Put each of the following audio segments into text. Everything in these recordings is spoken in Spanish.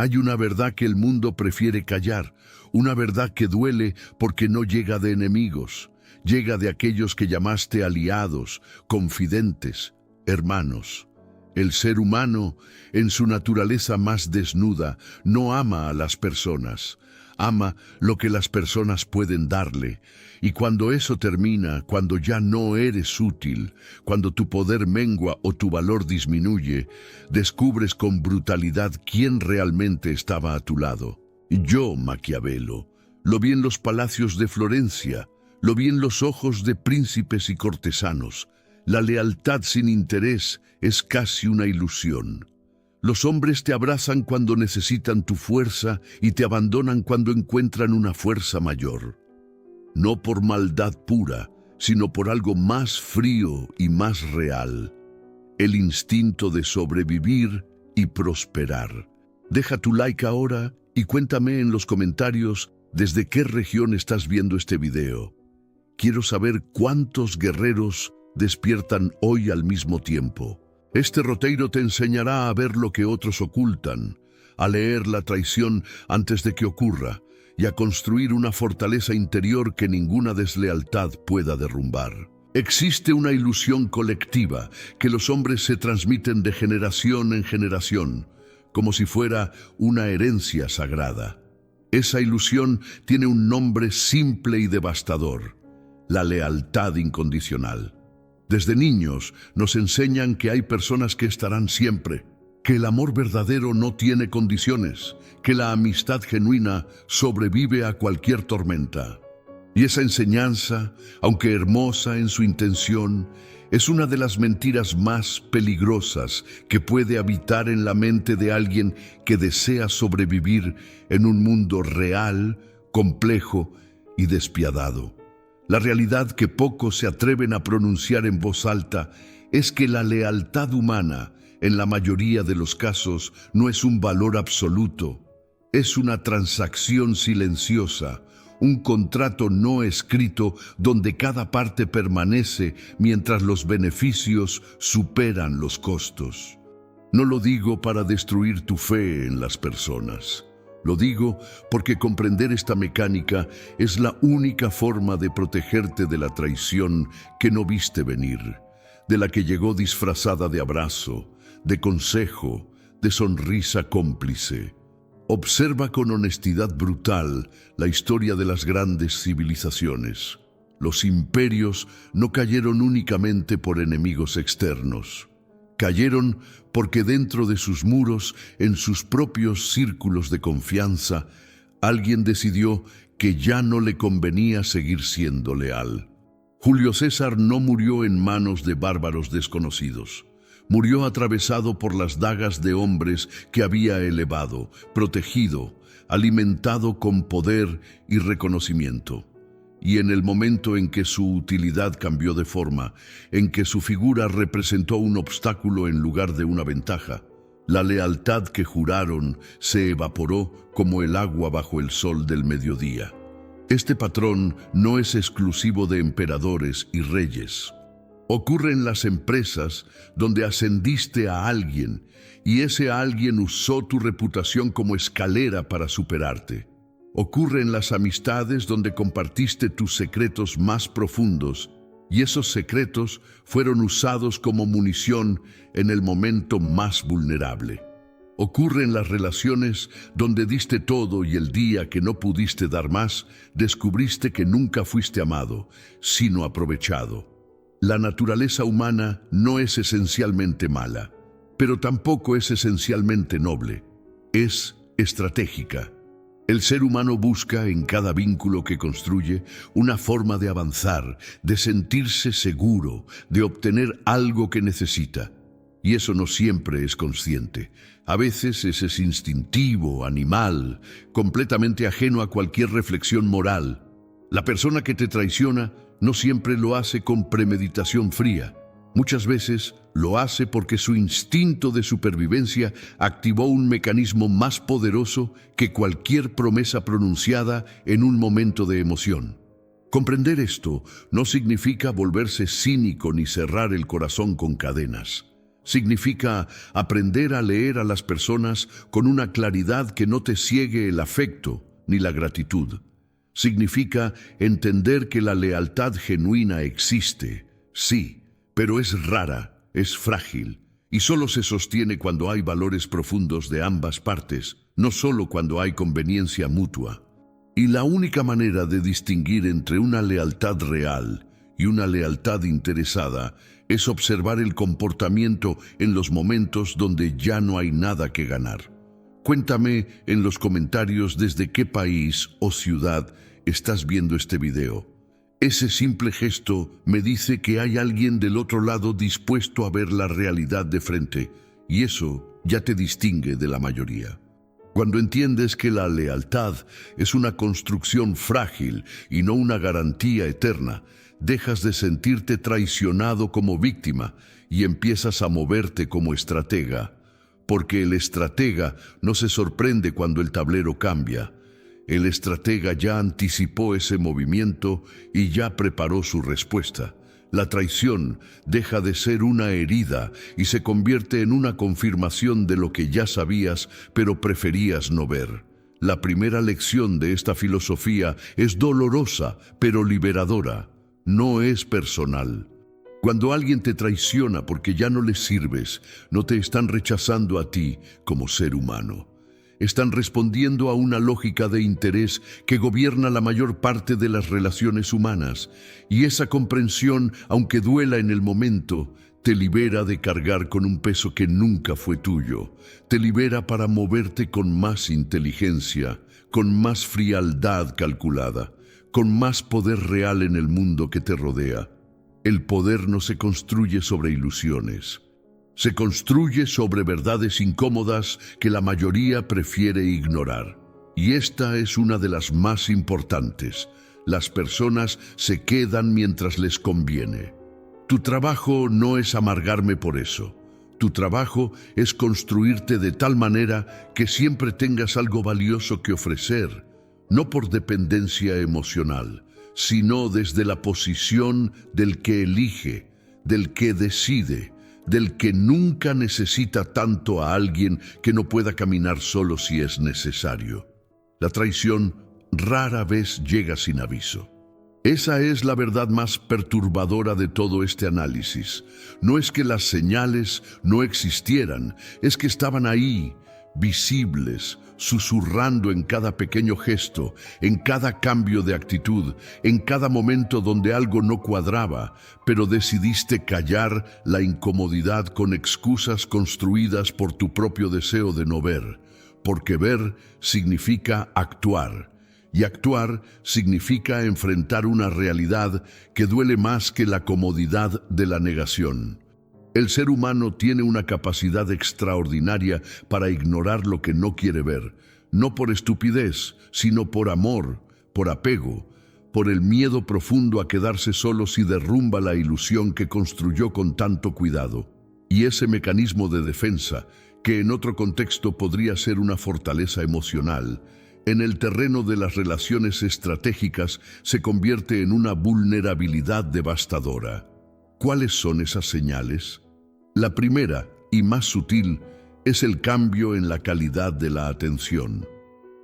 Hay una verdad que el mundo prefiere callar, una verdad que duele porque no llega de enemigos, llega de aquellos que llamaste aliados, confidentes, hermanos. El ser humano, en su naturaleza más desnuda, no ama a las personas, ama lo que las personas pueden darle. Y cuando eso termina, cuando ya no eres útil, cuando tu poder mengua o tu valor disminuye, descubres con brutalidad quién realmente estaba a tu lado. Yo, Maquiavelo, lo vi en los palacios de Florencia, lo vi en los ojos de príncipes y cortesanos. La lealtad sin interés es casi una ilusión. Los hombres te abrazan cuando necesitan tu fuerza y te abandonan cuando encuentran una fuerza mayor. No por maldad pura, sino por algo más frío y más real. El instinto de sobrevivir y prosperar. Deja tu like ahora y cuéntame en los comentarios desde qué región estás viendo este video. Quiero saber cuántos guerreros despiertan hoy al mismo tiempo. Este roteiro te enseñará a ver lo que otros ocultan, a leer la traición antes de que ocurra y a construir una fortaleza interior que ninguna deslealtad pueda derrumbar. Existe una ilusión colectiva que los hombres se transmiten de generación en generación, como si fuera una herencia sagrada. Esa ilusión tiene un nombre simple y devastador: la lealtad incondicional. Desde niños nos enseñan que hay personas que estarán siempre, que el amor verdadero no tiene condiciones, que la amistad genuina sobrevive a cualquier tormenta. Y esa enseñanza, aunque hermosa en su intención, es una de las mentiras más peligrosas que puede habitar en la mente de alguien que desea sobrevivir en un mundo real, complejo y despiadado. La realidad que pocos se atreven a pronunciar en voz alta es que la lealtad humana, en la mayoría de los casos, no es un valor absoluto. Es una transacción silenciosa, un contrato no escrito donde cada parte permanece mientras los beneficios superan los costos. No lo digo para destruir tu fe en las personas. Lo digo porque comprender esta mecánica es la única forma de protegerte de la traición que no viste venir, de la que llegó disfrazada de abrazo, de consejo, de sonrisa cómplice. Observa con honestidad brutal la historia de las grandes civilizaciones. Los imperios no cayeron únicamente por enemigos externos. Cayeron porque dentro de sus muros, en sus propios círculos de confianza, alguien decidió que ya no le convenía seguir siendo leal. Julio César no murió en manos de bárbaros desconocidos. Murió atravesado por las dagas de hombres que había elevado, protegido, alimentado con poder y reconocimiento. Y en el momento en que su utilidad cambió de forma, en que su figura representó un obstáculo en lugar de una ventaja, la lealtad que juraron se evaporó como el agua bajo el sol del mediodía. Este patrón no es exclusivo de emperadores y reyes. Ocurre en las empresas donde ascendiste a alguien y ese alguien usó tu reputación como escalera para superarte. Ocurre en las amistades donde compartiste tus secretos más profundos y esos secretos fueron usados como munición en el momento más vulnerable. Ocurre en las relaciones donde diste todo y el día que no pudiste dar más, descubriste que nunca fuiste amado, sino aprovechado. La naturaleza humana no es esencialmente mala, pero tampoco es esencialmente noble. Es estratégica. El ser humano busca en cada vínculo que construye una forma de avanzar, de sentirse seguro, de obtener algo que necesita. Y eso no siempre es consciente. A veces es instintivo, animal, completamente ajeno a cualquier reflexión moral. La persona que te traiciona no siempre lo hace con premeditación fría. Muchas veces lo hace porque su instinto de supervivencia activó un mecanismo más poderoso que cualquier promesa pronunciada en un momento de emoción. Comprender esto no significa volverse cínico ni cerrar el corazón con cadenas. Significa aprender a leer a las personas con una claridad que no te ciegue el afecto ni la gratitud. Significa entender que la lealtad genuina existe, sí, pero es rara, es frágil, y solo se sostiene cuando hay valores profundos de ambas partes, no solo cuando hay conveniencia mutua. Y la única manera de distinguir entre una lealtad real y una lealtad interesada es observar el comportamiento en los momentos donde ya no hay nada que ganar. Cuéntame en los comentarios desde qué país o ciudad estás viendo este video. Ese simple gesto me dice que hay alguien del otro lado dispuesto a ver la realidad de frente, y eso ya te distingue de la mayoría. Cuando entiendes que la lealtad es una construcción frágil y no una garantía eterna, dejas de sentirte traicionado como víctima y empiezas a moverte como estratega. Porque el estratega no se sorprende cuando el tablero cambia. El estratega ya anticipó ese movimiento y ya preparó su respuesta. La traición deja de ser una herida y se convierte en una confirmación de lo que ya sabías, pero preferías no ver. La primera lección de esta filosofía es dolorosa, pero liberadora. No es personal. Cuando alguien te traiciona porque ya no le sirves, no te están rechazando a ti como ser humano. Están respondiendo a una lógica de interés que gobierna la mayor parte de las relaciones humanas, y esa comprensión, aunque duela en el momento, te libera de cargar con un peso que nunca fue tuyo. Te libera para moverte con más inteligencia, con más frialdad calculada, con más poder real en el mundo que te rodea. El poder no se construye sobre ilusiones. Se construye sobre verdades incómodas que la mayoría prefiere ignorar. Y esta es una de las más importantes. Las personas se quedan mientras les conviene. Tu trabajo no es amargarme por eso. Tu trabajo es construirte de tal manera que siempre tengas algo valioso que ofrecer, no por dependencia emocional, sino desde la posición del que elige, del que decide, del que nunca necesita tanto a alguien que no pueda caminar solo si es necesario. La traición rara vez llega sin aviso. Esa es la verdad más perturbadora de todo este análisis. No es que las señales no existieran, es que estaban ahí, visibles, susurrando en cada pequeño gesto, en cada cambio de actitud, en cada momento donde algo no cuadraba, pero decidiste callar la incomodidad con excusas construidas por tu propio deseo de no ver, porque ver significa actuar, y actuar significa enfrentar una realidad que duele más que la comodidad de la negación. El ser humano tiene una capacidad extraordinaria para ignorar lo que no quiere ver, no por estupidez, sino por amor, por apego, por el miedo profundo a quedarse solo si derrumba la ilusión que construyó con tanto cuidado. Y ese mecanismo de defensa, que en otro contexto podría ser una fortaleza emocional, en el terreno de las relaciones estratégicas se convierte en una vulnerabilidad devastadora. ¿Cuáles son esas señales? La primera, y más sutil, es el cambio en la calidad de la atención.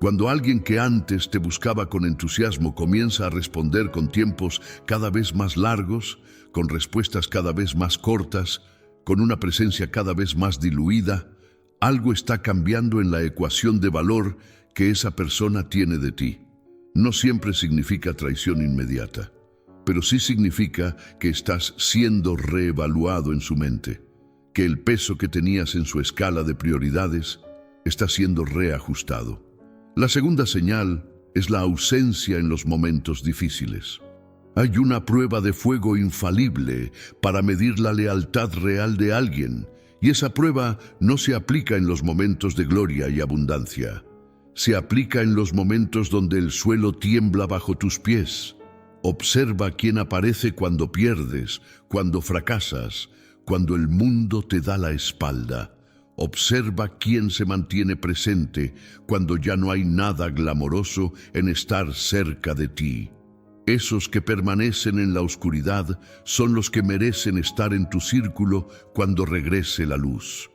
Cuando alguien que antes te buscaba con entusiasmo comienza a responder con tiempos cada vez más largos, con respuestas cada vez más cortas, con una presencia cada vez más diluida, algo está cambiando en la ecuación de valor que esa persona tiene de ti. No siempre significa traición inmediata, pero sí significa que estás siendo reevaluado en su mente, que el peso que tenías en su escala de prioridades está siendo reajustado. La segunda señal es la ausencia en los momentos difíciles. Hay una prueba de fuego infalible para medir la lealtad real de alguien, y esa prueba no se aplica en los momentos de gloria y abundancia. Se aplica en los momentos donde el suelo tiembla bajo tus pies. Observa quién aparece cuando pierdes, cuando fracasas, cuando el mundo te da la espalda. Observa quién se mantiene presente cuando ya no hay nada glamoroso en estar cerca de ti. Esos que permanecen en la oscuridad son los que merecen estar en tu círculo cuando regrese la luz.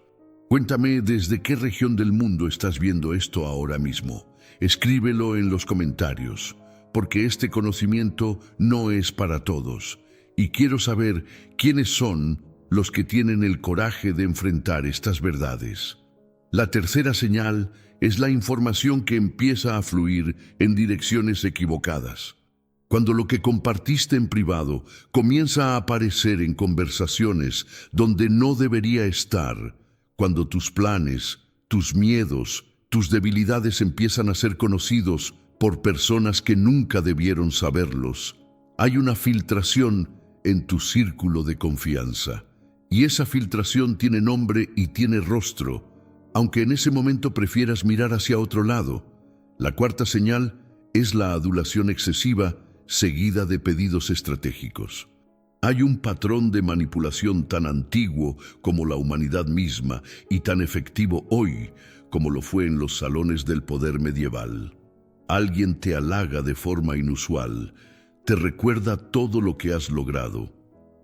Cuéntame desde qué región del mundo estás viendo esto ahora mismo. Escríbelo en los comentarios, porque este conocimiento no es para todos. Y quiero saber quiénes son los que tienen el coraje de enfrentar estas verdades. La tercera señal es la información que empieza a fluir en direcciones equivocadas. Cuando lo que compartiste en privado comienza a aparecer en conversaciones donde no debería estar, cuando tus planes, tus miedos, tus debilidades empiezan a ser conocidos por personas que nunca debieron saberlos, hay una filtración en tu círculo de confianza. Y esa filtración tiene nombre y tiene rostro, aunque en ese momento prefieras mirar hacia otro lado. La cuarta señal es la adulación excesiva, seguida de pedidos estratégicos. Hay un patrón de manipulación tan antiguo como la humanidad misma y tan efectivo hoy como lo fue en los salones del poder medieval. Alguien te halaga de forma inusual, te recuerda todo lo que has logrado,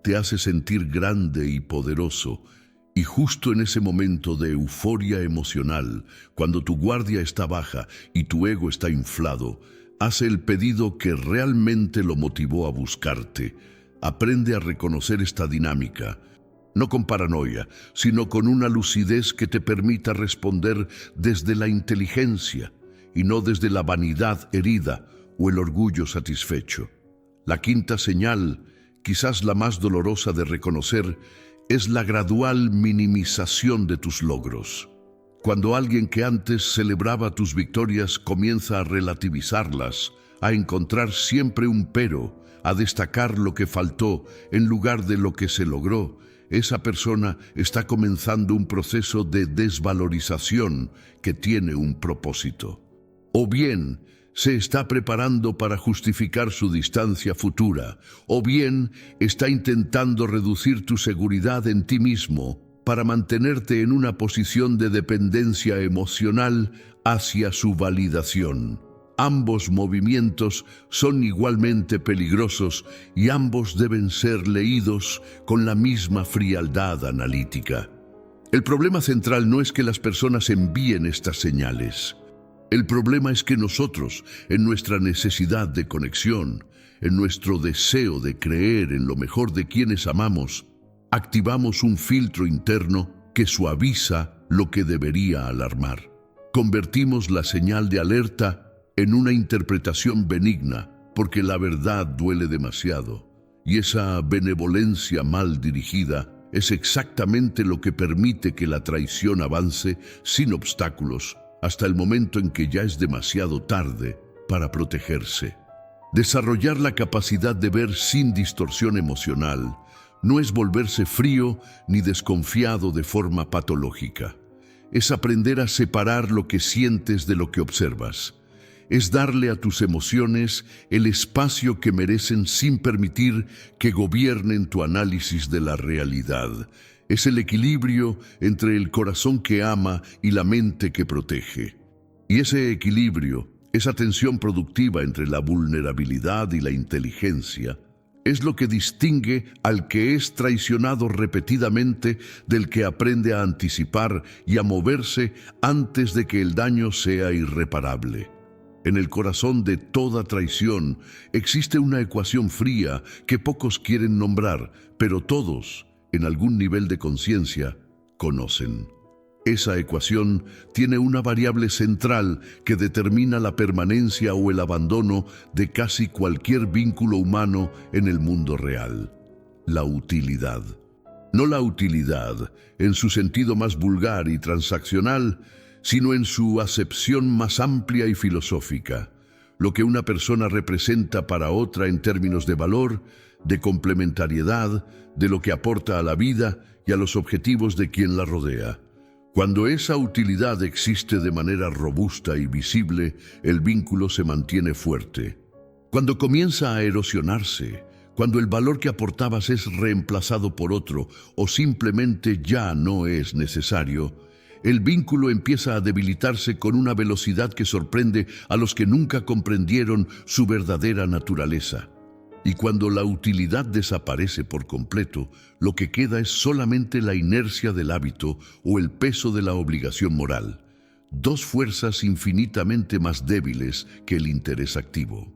te hace sentir grande y poderoso, y justo en ese momento de euforia emocional, cuando tu guardia está baja y tu ego está inflado, hace el pedido que realmente lo motivó a buscarte. Aprende a reconocer esta dinámica, no con paranoia, sino con una lucidez que te permita responder desde la inteligencia y no desde la vanidad herida o el orgullo satisfecho. La quinta señal, quizás la más dolorosa de reconocer, es la gradual minimización de tus logros. Cuando alguien que antes celebraba tus victorias comienza a relativizarlas, a encontrar siempre un pero, a destacar lo que faltó en lugar de lo que se logró, esa persona está comenzando un proceso de desvalorización que tiene un propósito. O bien, se está preparando para justificar su distancia futura, o bien está intentando reducir tu seguridad en ti mismo para mantenerte en una posición de dependencia emocional hacia su validación. Ambos movimientos son igualmente peligrosos y ambos deben ser leídos con la misma frialdad analítica. El problema central no es que las personas envíen estas señales. El problema es que nosotros, en nuestra necesidad de conexión, en nuestro deseo de creer en lo mejor de quienes amamos, activamos un filtro interno que suaviza lo que debería alarmar. Convertimos la señal de alerta en una interpretación benigna, porque la verdad duele demasiado, y esa benevolencia mal dirigida es exactamente lo que permite que la traición avance sin obstáculos hasta el momento en que ya es demasiado tarde para protegerse. Desarrollar la capacidad de ver sin distorsión emocional no es volverse frío ni desconfiado de forma patológica. Es aprender a separar lo que sientes de lo que observas. Es darle a tus emociones el espacio que merecen sin permitir que gobiernen tu análisis de la realidad. Es el equilibrio entre el corazón que ama y la mente que protege. Y ese equilibrio, esa tensión productiva entre la vulnerabilidad y la inteligencia, es lo que distingue al que es traicionado repetidamente del que aprende a anticipar y a moverse antes de que el daño sea irreparable. En el corazón de toda traición existe una ecuación fría que pocos quieren nombrar, pero todos, en algún nivel de conciencia, conocen. Esa ecuación tiene una variable central que determina la permanencia o el abandono de casi cualquier vínculo humano en el mundo real: la utilidad. No la utilidad en su sentido más vulgar y transaccional, sino en su acepción más amplia y filosófica. Lo que una persona representa para otra en términos de valor, de complementariedad, de lo que aporta a la vida y a los objetivos de quien la rodea. Cuando esa utilidad existe de manera robusta y visible, el vínculo se mantiene fuerte. Cuando comienza a erosionarse, cuando el valor que aportabas es reemplazado por otro o simplemente ya no es necesario, el vínculo empieza a debilitarse con una velocidad que sorprende a los que nunca comprendieron su verdadera naturaleza. Y cuando la utilidad desaparece por completo, lo que queda es solamente la inercia del hábito o el peso de la obligación moral, dos fuerzas infinitamente más débiles que el interés activo.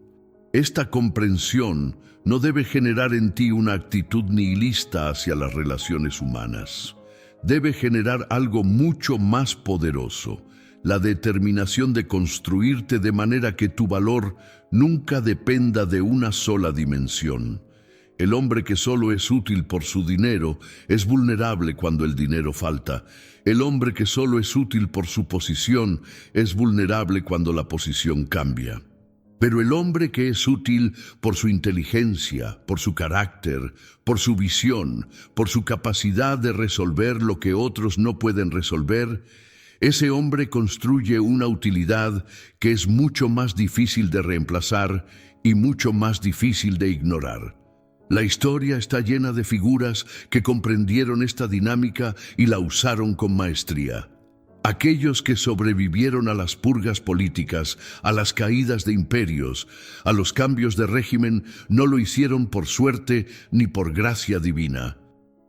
Esta comprensión no debe generar en ti una actitud nihilista hacia las relaciones humanas. Debe generar algo mucho más poderoso, la determinación de construirte de manera que tu valor nunca dependa de una sola dimensión. El hombre que solo es útil por su dinero es vulnerable cuando el dinero falta. El hombre que solo es útil por su posición es vulnerable cuando la posición cambia. Pero el hombre que es útil por su inteligencia, por su carácter, por su visión, por su capacidad de resolver lo que otros no pueden resolver, ese hombre construye una utilidad que es mucho más difícil de reemplazar y mucho más difícil de ignorar. La historia está llena de figuras que comprendieron esta dinámica y la usaron con maestría. Aquellos que sobrevivieron a las purgas políticas, a las caídas de imperios, a los cambios de régimen, no lo hicieron por suerte ni por gracia divina.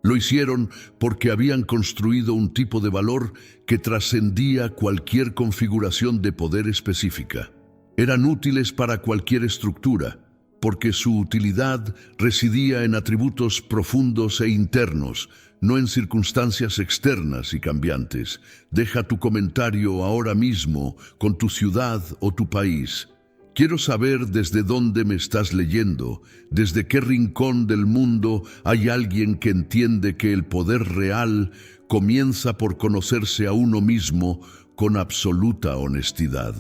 Lo hicieron porque habían construido un tipo de valor que trascendía cualquier configuración de poder específica. Eran útiles para cualquier estructura, porque su utilidad residía en atributos profundos e internos, no en circunstancias externas y cambiantes. Deja tu comentario ahora mismo con tu ciudad o tu país. Quiero saber desde dónde me estás leyendo, desde qué rincón del mundo hay alguien que entiende que el poder real comienza por conocerse a uno mismo con absoluta honestidad.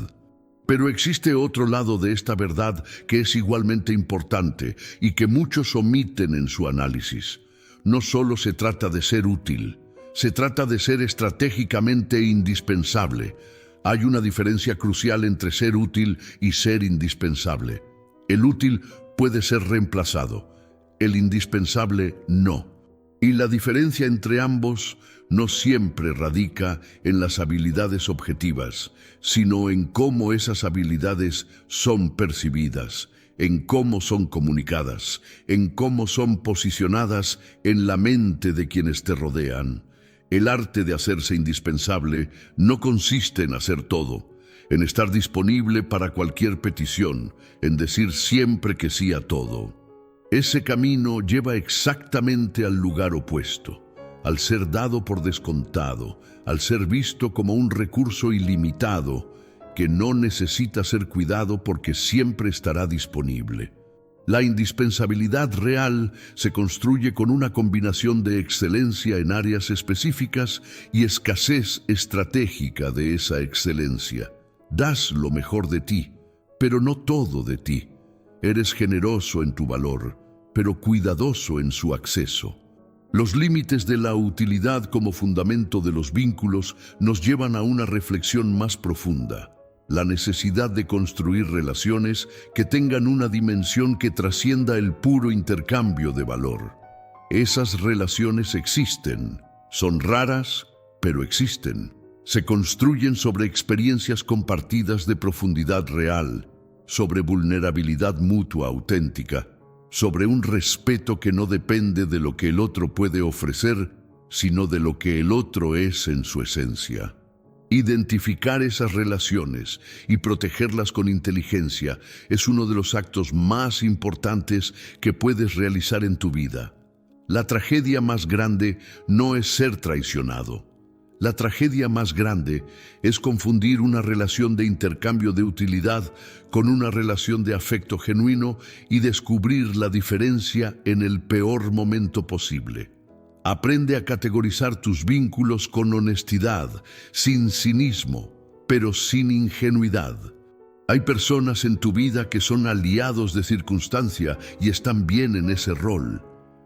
Pero existe otro lado de esta verdad que es igualmente importante y que muchos omiten en su análisis. No solo se trata de ser útil, se trata de ser estratégicamente indispensable. Hay una diferencia crucial entre ser útil y ser indispensable. El útil puede ser reemplazado, el indispensable no. Y la diferencia entre ambos no siempre radica en las habilidades objetivas, sino en cómo esas habilidades son percibidas, en cómo son comunicadas, en cómo son posicionadas en la mente de quienes te rodean. El arte de hacerse indispensable no consiste en hacer todo, en estar disponible para cualquier petición, en decir siempre que sí a todo. Ese camino lleva exactamente al lugar opuesto, al ser dado por descontado, al ser visto como un recurso ilimitado que no necesita ser cuidado porque siempre estará disponible. La indispensabilidad real se construye con una combinación de excelencia en áreas específicas y escasez estratégica de esa excelencia. Das lo mejor de ti, pero no todo de ti. Eres generoso en tu valor, pero cuidadoso en su acceso. Los límites de la utilidad como fundamento de los vínculos nos llevan a una reflexión más profunda. La necesidad de construir relaciones que tengan una dimensión que trascienda el puro intercambio de valor. Esas relaciones existen, son raras, pero existen. Se construyen sobre experiencias compartidas de profundidad real, sobre vulnerabilidad mutua auténtica, sobre un respeto que no depende de lo que el otro puede ofrecer, sino de lo que el otro es en su esencia. Identificar esas relaciones y protegerlas con inteligencia es uno de los actos más importantes que puedes realizar en tu vida. La tragedia más grande no es ser traicionado. La tragedia más grande es confundir una relación de intercambio de utilidad con una relación de afecto genuino y descubrir la diferencia en el peor momento posible. Aprende a categorizar tus vínculos con honestidad, sin cinismo, pero sin ingenuidad. Hay personas en tu vida que son aliados de circunstancia y están bien en ese rol.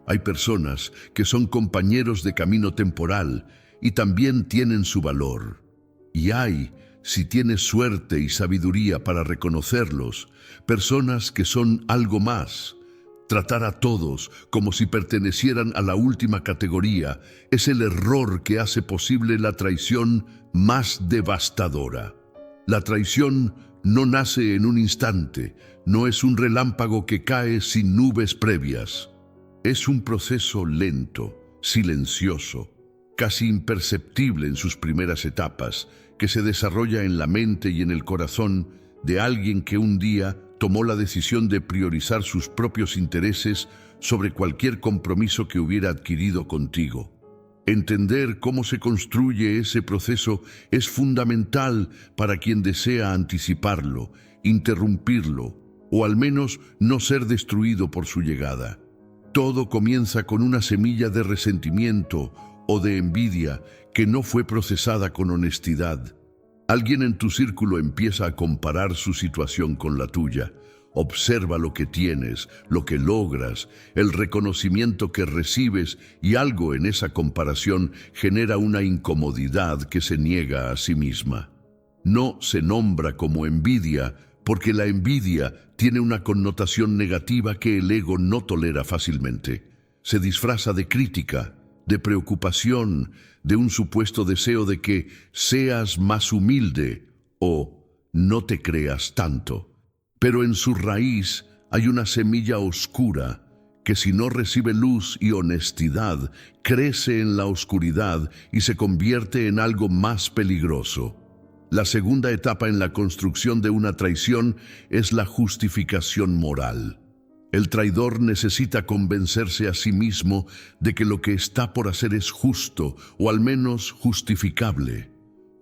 Hay personas que son compañeros de camino temporal y también tienen su valor. Y hay, si tienes suerte y sabiduría para reconocerlos, personas que son algo más. Tratar a todos como si pertenecieran a la última categoría es el error que hace posible la traición más devastadora. La traición No nace en un instante, no es un relámpago que cae sin nubes previas. Es un proceso lento, silencioso, casi imperceptible en sus primeras etapas, que se desarrolla en la mente y en el corazón de alguien que un día tomó la decisión de priorizar sus propios intereses sobre cualquier compromiso que hubiera adquirido contigo. Entender cómo se construye ese proceso es fundamental para quien desea anticiparlo, interrumpirlo, o al menos no ser destruido por su llegada. Todo comienza con una semilla de resentimiento o de envidia que no fue procesada con honestidad. Alguien en tu círculo empieza a comparar su situación con la tuya. Observa lo que tienes, lo que logras, el reconocimiento que recibes, y algo en esa comparación genera una incomodidad que se niega a sí misma. No se nombra como envidia, porque la envidia tiene una connotación negativa que el ego no tolera fácilmente. Se disfraza de crítica, de preocupación, de un supuesto deseo de que seas más humilde o no te creas tanto. Pero en su raíz hay una semilla oscura que, si no recibe luz y honestidad, crece en la oscuridad y se convierte en algo más peligroso. La segunda etapa en la construcción de una traición es la justificación moral. El traidor necesita convencerse a sí mismo de que lo que está por hacer es justo, o al menos justificable.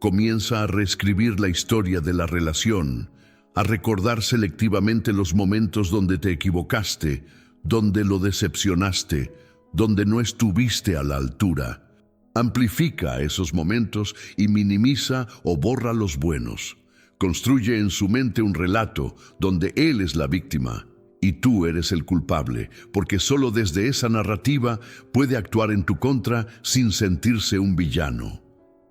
Comienza a reescribir la historia de la relación, a recordar selectivamente los momentos donde te equivocaste, donde lo decepcionaste, donde no estuviste a la altura. Amplifica esos momentos y minimiza o borra los buenos. Construye en su mente un relato donde él es la víctima y tú eres el culpable, porque solo desde esa narrativa puede actuar en tu contra sin sentirse un villano.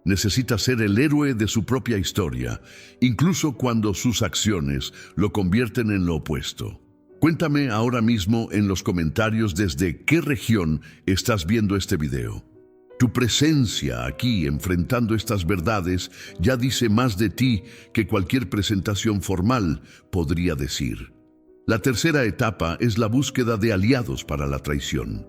Necesita ser el héroe de su propia historia, incluso cuando sus acciones lo convierten en lo opuesto. Cuéntame ahora mismo en los comentarios desde qué región estás viendo este video. Tu presencia aquí enfrentando estas verdades ya dice más de ti que cualquier presentación formal podría decir. La tercera etapa es la búsqueda de aliados para la traición.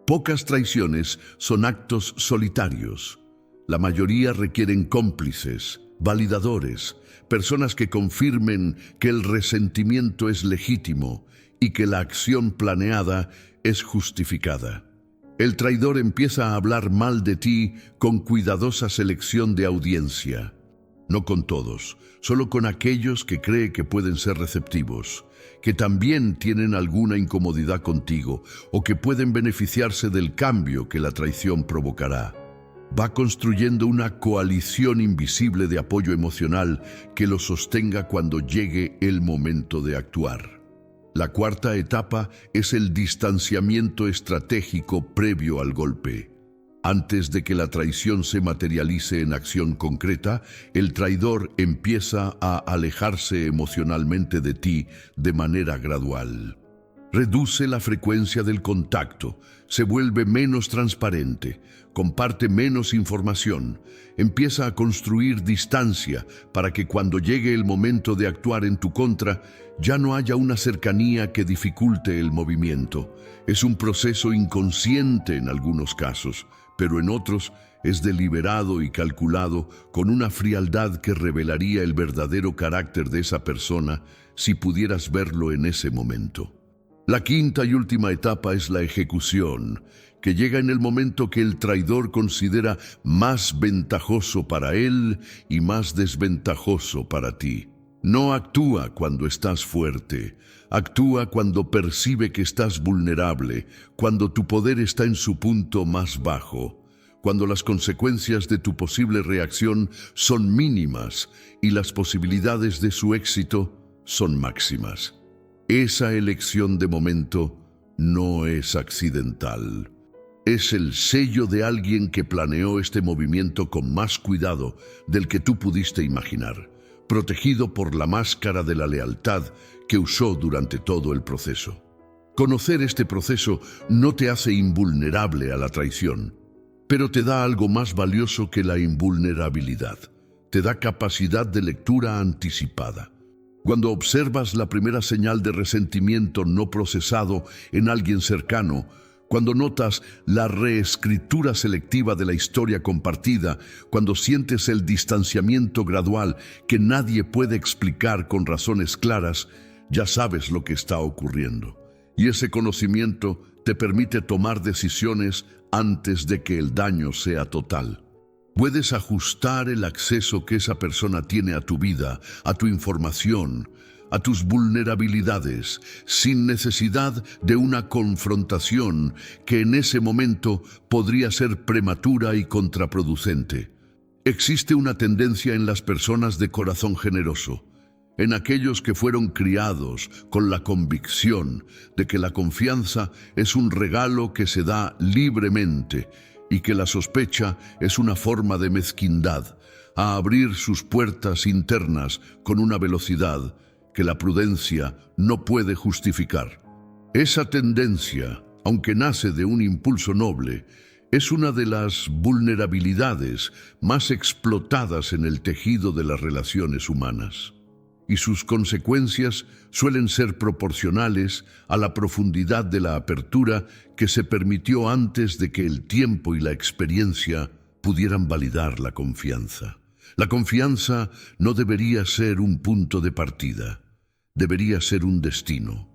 Pocas traiciones son actos solitarios. La mayoría requieren cómplices, validadores, personas que confirmen que el resentimiento es legítimo y que la acción planeada es justificada. El traidor empieza a hablar mal de ti con cuidadosa selección de audiencia. No con todos, solo con aquellos que cree que pueden ser receptivos, que también tienen alguna incomodidad contigo o que pueden beneficiarse del cambio que la traición provocará. Va construyendo una coalición invisible de apoyo emocional que lo sostenga cuando llegue el momento de actuar. La cuarta etapa es el distanciamiento estratégico previo al golpe. Antes de que la traición se materialice en acción concreta, el traidor empieza a alejarse emocionalmente de ti de manera gradual. Reduce la frecuencia del contacto, se vuelve menos transparente, comparte menos información, empieza a construir distancia para que cuando llegue el momento de actuar en tu contra, ya no haya una cercanía que dificulte el movimiento. Es un proceso inconsciente en algunos casos, pero en otros es deliberado y calculado con una frialdad que revelaría el verdadero carácter de esa persona si pudieras verlo en ese momento. La quinta y última etapa es la ejecución, que llega en el momento que el traidor considera más ventajoso para él y más desventajoso para ti. No actúa cuando estás fuerte, actúa cuando percibe que estás vulnerable, cuando tu poder está en su punto más bajo, cuando las consecuencias de tu posible reacción son mínimas y las posibilidades de su éxito son máximas. Esa elección de momento no es accidental. Es el sello de alguien que planeó este movimiento con más cuidado del que tú pudiste imaginar, protegido por la máscara de la lealtad que usó durante todo el proceso. Conocer este proceso no te hace invulnerable a la traición, pero te da algo más valioso que la invulnerabilidad. Te da capacidad de lectura anticipada. Cuando observas la primera señal de resentimiento no procesado en alguien cercano, cuando notas la reescritura selectiva de la historia compartida, cuando sientes el distanciamiento gradual que nadie puede explicar con razones claras, ya sabes lo que está ocurriendo. Y ese conocimiento te permite tomar decisiones antes de que el daño sea total. Puedes ajustar el acceso que esa persona tiene a tu vida, a tu información, a tus vulnerabilidades, sin necesidad de una confrontación que en ese momento podría ser prematura y contraproducente. Existe una tendencia en las personas de corazón generoso, en aquellos que fueron criados con la convicción de que la confianza es un regalo que se da libremente y que la sospecha es una forma de mezquindad, a abrir sus puertas internas con una velocidad que la prudencia no puede justificar. Esa tendencia, aunque nace de un impulso noble, es una de las vulnerabilidades más explotadas en el tejido de las relaciones humanas. Y sus consecuencias suelen ser proporcionales a la profundidad de la apertura que se permitió antes de que el tiempo y la experiencia pudieran validar la confianza. La confianza no debería ser un punto de partida, debería ser un destino.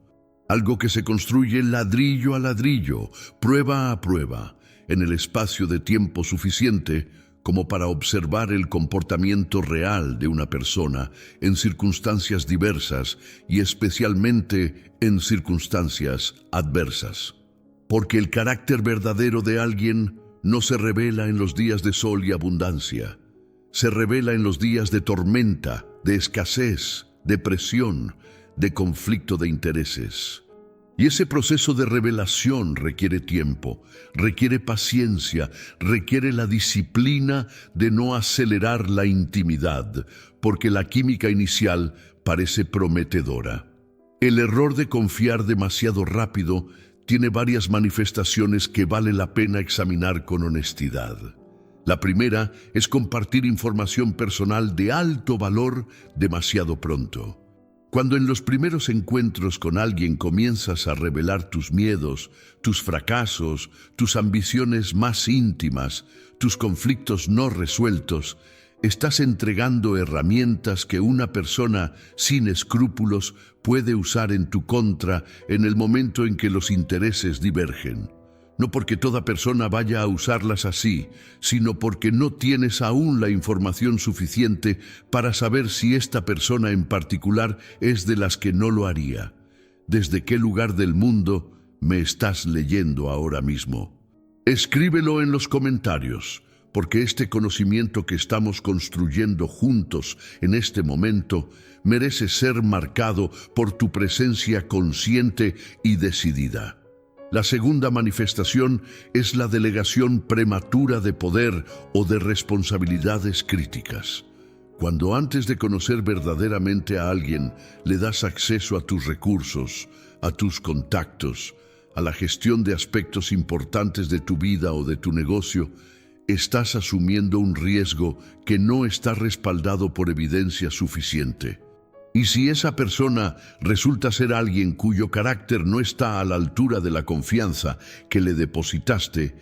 Algo que se construye ladrillo a ladrillo, prueba a prueba, en el espacio de tiempo suficiente como para observar el comportamiento real de una persona en circunstancias diversas y especialmente en circunstancias adversas. Porque el carácter verdadero de alguien no se revela en los días de sol y abundancia, se revela en los días de tormenta, de escasez, de presión, de conflicto de intereses. Y ese proceso de revelación requiere tiempo, requiere paciencia, requiere la disciplina de no acelerar la intimidad, porque la química inicial parece prometedora. El error de confiar demasiado rápido tiene varias manifestaciones que vale la pena examinar con honestidad. La primera es compartir información personal de alto valor demasiado pronto. Cuando en los primeros encuentros con alguien comienzas a revelar tus miedos, tus fracasos, tus ambiciones más íntimas, tus conflictos no resueltos, estás entregando herramientas que una persona sin escrúpulos puede usar en tu contra en el momento en que los intereses divergen. No porque toda persona vaya a usarlas así, sino porque no tienes aún la información suficiente para saber si esta persona en particular es de las que no lo haría. ¿Desde qué lugar del mundo me estás leyendo ahora mismo? Escríbelo en los comentarios, porque este conocimiento que estamos construyendo juntos en este momento merece ser marcado por tu presencia consciente y decidida. La segunda manifestación es la delegación prematura de poder o de responsabilidades críticas. Cuando antes de conocer verdaderamente a alguien le das acceso a tus recursos, a tus contactos, a la gestión de aspectos importantes de tu vida o de tu negocio, estás asumiendo un riesgo que no está respaldado por evidencia suficiente. Y si esa persona resulta ser alguien cuyo carácter no está a la altura de la confianza que le depositaste,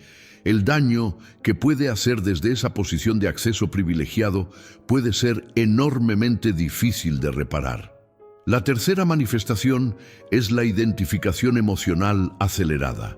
el daño que puede hacer desde esa posición de acceso privilegiado puede ser enormemente difícil de reparar. La tercera manifestación es la identificación emocional acelerada.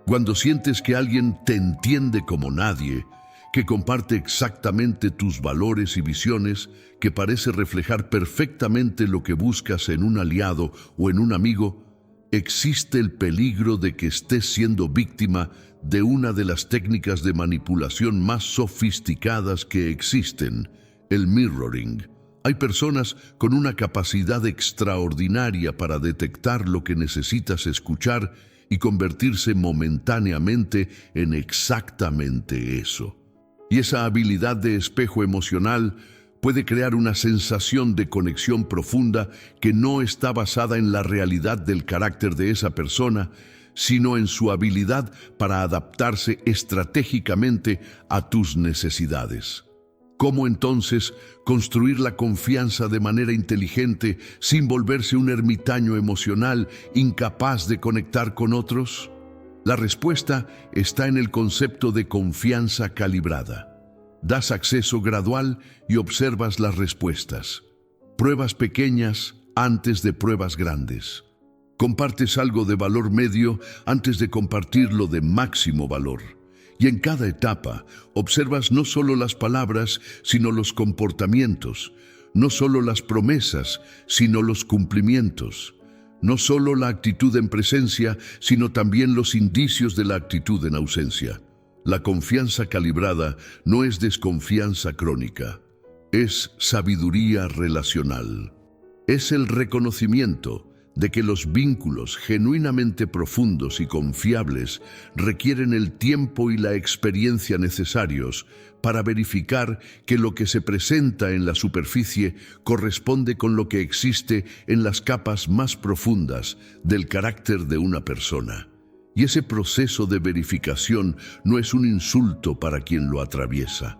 Cuando sientes que alguien te entiende como nadie, que comparte exactamente tus valores y visiones, que parece reflejar perfectamente lo que buscas en un aliado o en un amigo, existe el peligro de que estés siendo víctima de una de las técnicas de manipulación más sofisticadas que existen, el mirroring. Hay personas con una capacidad extraordinaria para detectar lo que necesitas escuchar y convertirse momentáneamente en exactamente eso. Y esa habilidad de espejo emocional puede crear una sensación de conexión profunda que no está basada en la realidad del carácter de esa persona, sino en su habilidad para adaptarse estratégicamente a tus necesidades. ¿Cómo entonces construir la confianza de manera inteligente sin volverse un ermitaño emocional incapaz de conectar con otros? La respuesta está en el concepto de confianza calibrada. Das acceso gradual y observas las respuestas. Pruebas pequeñas antes de pruebas grandes. Compartes algo de valor medio antes de compartirlo de máximo valor. Y en cada etapa observas no solo las palabras, sino los comportamientos, no solo las promesas, sino los cumplimientos, no solo la actitud en presencia, sino también los indicios de la actitud en ausencia. La confianza calibrada no es desconfianza crónica, es sabiduría relacional. Es el reconocimiento de que los vínculos genuinamente profundos y confiables requieren el tiempo y la experiencia necesarios para verificar que lo que se presenta en la superficie corresponde con lo que existe en las capas más profundas del carácter de una persona. Y ese proceso de verificación no es un insulto para quien lo atraviesa.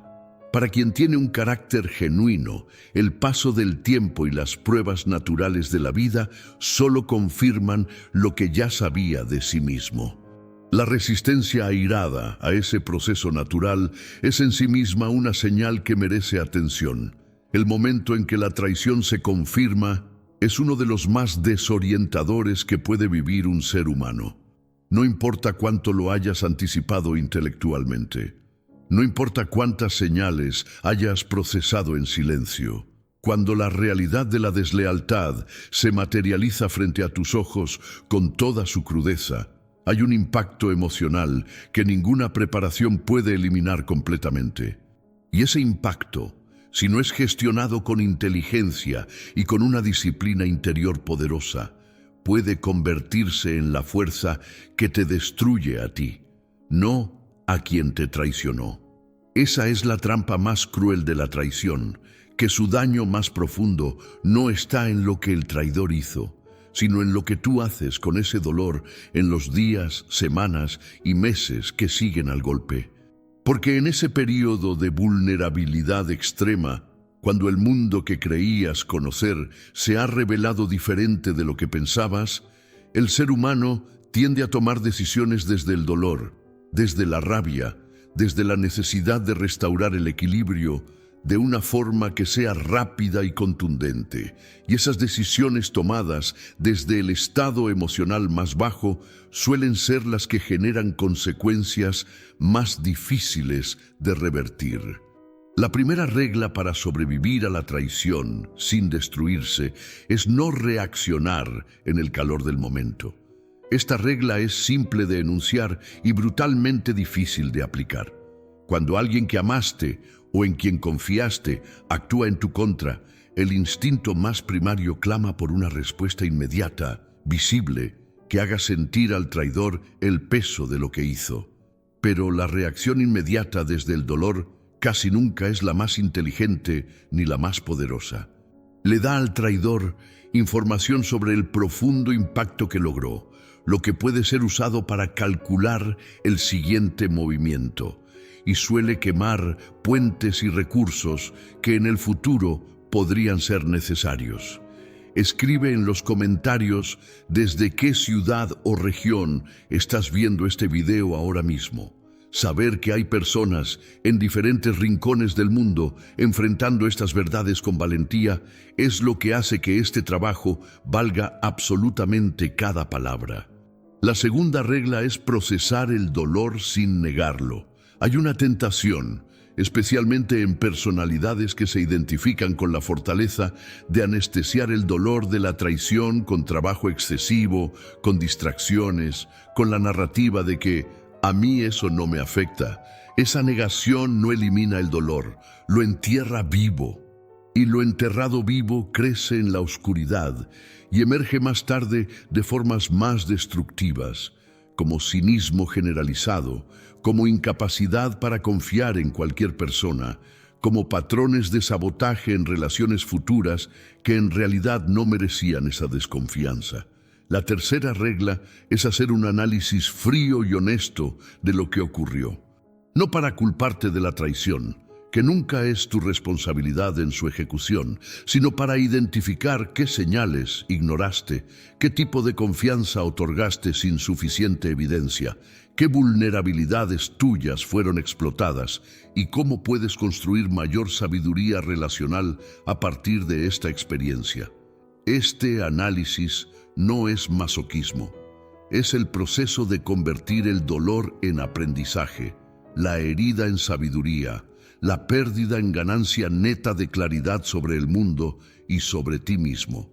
Para quien tiene un carácter genuino, el paso del tiempo y las pruebas naturales de la vida solo confirman lo que ya sabía de sí mismo. La resistencia airada a ese proceso natural es en sí misma una señal que merece atención. El momento en que la traición se confirma es uno de los más desorientadores que puede vivir un ser humano. No importa cuánto lo hayas anticipado intelectualmente. No importa cuántas señales hayas procesado en silencio. Cuando la realidad de la deslealtad se materializa frente a tus ojos con toda su crudeza, hay un impacto emocional que ninguna preparación puede eliminar completamente. Y ese impacto, si no es gestionado con inteligencia y con una disciplina interior poderosa, puede convertirse en la fuerza que te destruye a ti, no a quien te traicionó. Esa es la trampa más cruel de la traición, que su daño más profundo no está en lo que el traidor hizo, sino en lo que tú haces con ese dolor en los días, semanas y meses que siguen al golpe. Porque en ese periodo de vulnerabilidad extrema, cuando el mundo que creías conocer se ha revelado diferente de lo que pensabas, el ser humano tiende a tomar decisiones desde el dolor, desde la rabia, desde la necesidad de restaurar el equilibrio, de una forma que sea rápida y contundente. Y esas decisiones tomadas desde el estado emocional más bajo suelen ser las que generan consecuencias más difíciles de revertir. La primera regla para sobrevivir a la traición sin destruirse es no reaccionar en el calor del momento. Esta regla es simple de enunciar y brutalmente difícil de aplicar. Cuando alguien que amaste o en quien confiaste actúa en tu contra, el instinto más primario clama por una respuesta inmediata, visible, que haga sentir al traidor el peso de lo que hizo. Pero la reacción inmediata desde el dolor casi nunca es la más inteligente ni la más poderosa. Le da al traidor información sobre el profundo impacto que logró, lo que puede ser usado para calcular el siguiente movimiento, y suele quemar puentes y recursos que en el futuro podrían ser necesarios. Escribe en los comentarios desde qué ciudad o región estás viendo este video ahora mismo. Saber que hay personas en diferentes rincones del mundo enfrentando estas verdades con valentía es lo que hace que este trabajo valga absolutamente cada palabra. La segunda regla es procesar el dolor sin negarlo. Hay una tentación, especialmente en personalidades que se identifican con la fortaleza de anestesiar el dolor de la traición con trabajo excesivo, con distracciones, con la narrativa de que a mí eso no me afecta. Esa negación no elimina el dolor, lo entierra vivo. Y lo enterrado vivo crece en la oscuridad y emerge más tarde de formas más destructivas, como cinismo generalizado, como incapacidad para confiar en cualquier persona, como patrones de sabotaje en relaciones futuras que en realidad no merecían esa desconfianza. La tercera regla es hacer un análisis frío y honesto de lo que ocurrió. No para culparte de la traición, que nunca es tu responsabilidad en su ejecución, sino para identificar qué señales ignoraste, qué tipo de confianza otorgaste sin suficiente evidencia, qué vulnerabilidades tuyas fueron explotadas y cómo puedes construir mayor sabiduría relacional a partir de esta experiencia. Este análisis no es masoquismo, es el proceso de convertir el dolor en aprendizaje, la herida en sabiduría, la pérdida en ganancia neta de claridad sobre el mundo y sobre ti mismo.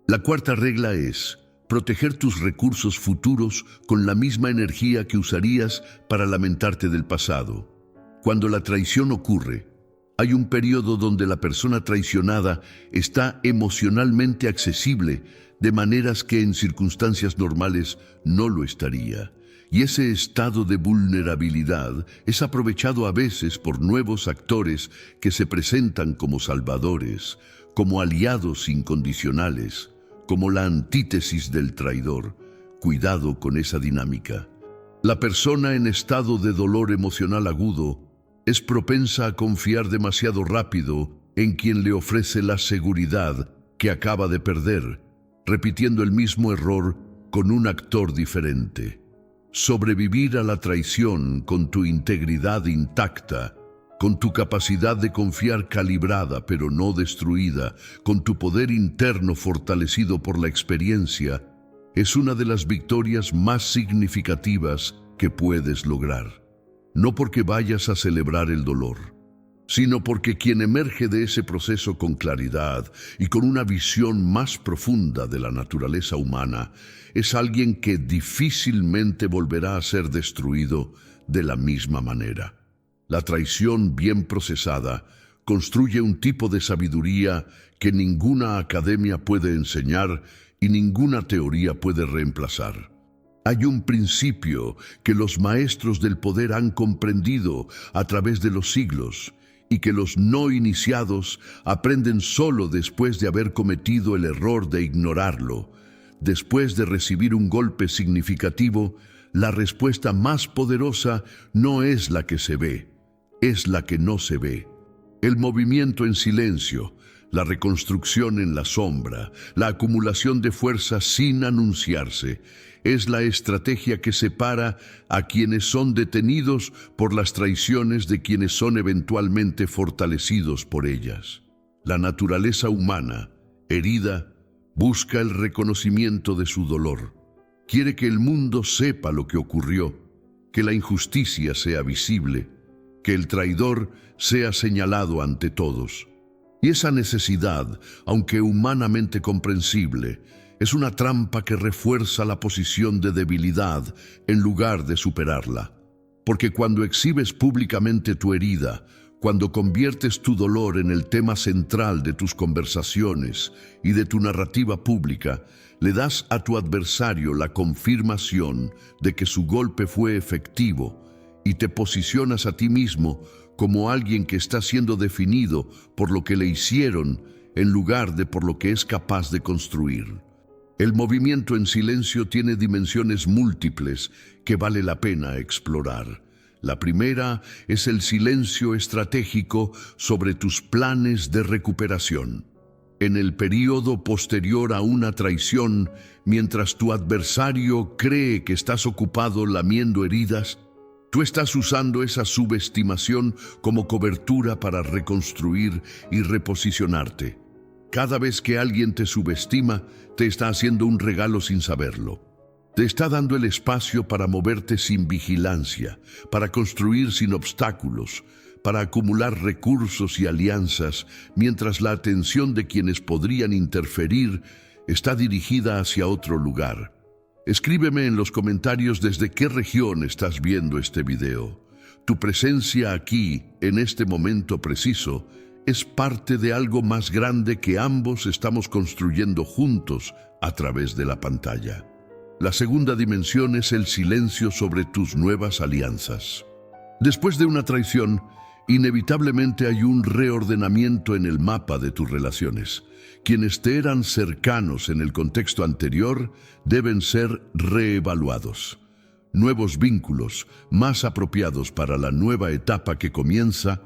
La cuarta regla es proteger tus recursos futuros con la misma energía que usarías para lamentarte del pasado. Cuando la traición ocurre, hay un periodo donde la persona traicionada está emocionalmente accesible de maneras que en circunstancias normales no lo estaría. Y ese estado de vulnerabilidad es aprovechado a veces por nuevos actores que se presentan como salvadores, como aliados incondicionales, como la antítesis del traidor. Cuidado con esa dinámica. La persona en estado de dolor emocional agudo es propensa a confiar demasiado rápido en quien le ofrece la seguridad que acaba de perder, repitiendo el mismo error con un actor diferente. Sobrevivir a la traición con tu integridad intacta, con tu capacidad de confiar calibrada pero no destruida, con tu poder interno fortalecido por la experiencia, es una de las victorias más significativas que puedes lograr. No porque vayas a celebrar el dolor, sino porque quien emerge de ese proceso con claridad y con una visión más profunda de la naturaleza humana es alguien que difícilmente volverá a ser destruido de la misma manera. La traición bien procesada construye un tipo de sabiduría que ninguna academia puede enseñar y ninguna teoría puede reemplazar. Hay un principio que los maestros del poder han comprendido a través de los siglos y que los no iniciados aprenden solo después de haber cometido el error de ignorarlo. Después de recibir un golpe significativo, la respuesta más poderosa no es la que se ve, es la que no se ve. El movimiento en silencio, la reconstrucción en la sombra, la acumulación de fuerza sin anunciarse, es la estrategia que separa a quienes son detenidos por las traiciones de quienes son eventualmente fortalecidos por ellas. La naturaleza humana, herida, busca el reconocimiento de su dolor. Quiere que el mundo sepa lo que ocurrió, que la injusticia sea visible, que el traidor sea señalado ante todos. Y esa necesidad, aunque humanamente comprensible, es una trampa que refuerza la posición de debilidad en lugar de superarla. Porque cuando exhibes públicamente tu herida, cuando conviertes tu dolor en el tema central de tus conversaciones y de tu narrativa pública, le das a tu adversario la confirmación de que su golpe fue efectivo y te posicionas a ti mismo como alguien que está siendo definido por lo que le hicieron en lugar de por lo que es capaz de construir. El movimiento en silencio tiene dimensiones múltiples que vale la pena explorar. La primera es el silencio estratégico sobre tus planes de recuperación. En el período posterior a una traición, mientras tu adversario cree que estás ocupado lamiendo heridas, tú estás usando esa subestimación como cobertura para reconstruir y reposicionarte. Cada vez que alguien te subestima, te está haciendo un regalo sin saberlo. Te está dando el espacio para moverte sin vigilancia, para construir sin obstáculos, para acumular recursos y alianzas, mientras la atención de quienes podrían interferir está dirigida hacia otro lugar. Escríbeme en los comentarios desde qué región estás viendo este video. Tu presencia aquí, en este momento preciso, es parte de algo más grande que ambos estamos construyendo juntos a través de la pantalla. La segunda dimensión es el silencio sobre tus nuevas alianzas. Después de una traición, inevitablemente hay un reordenamiento en el mapa de tus relaciones. Quienes te eran cercanos en el contexto anterior deben ser reevaluados. Nuevos vínculos, más apropiados para la nueva etapa que comienza,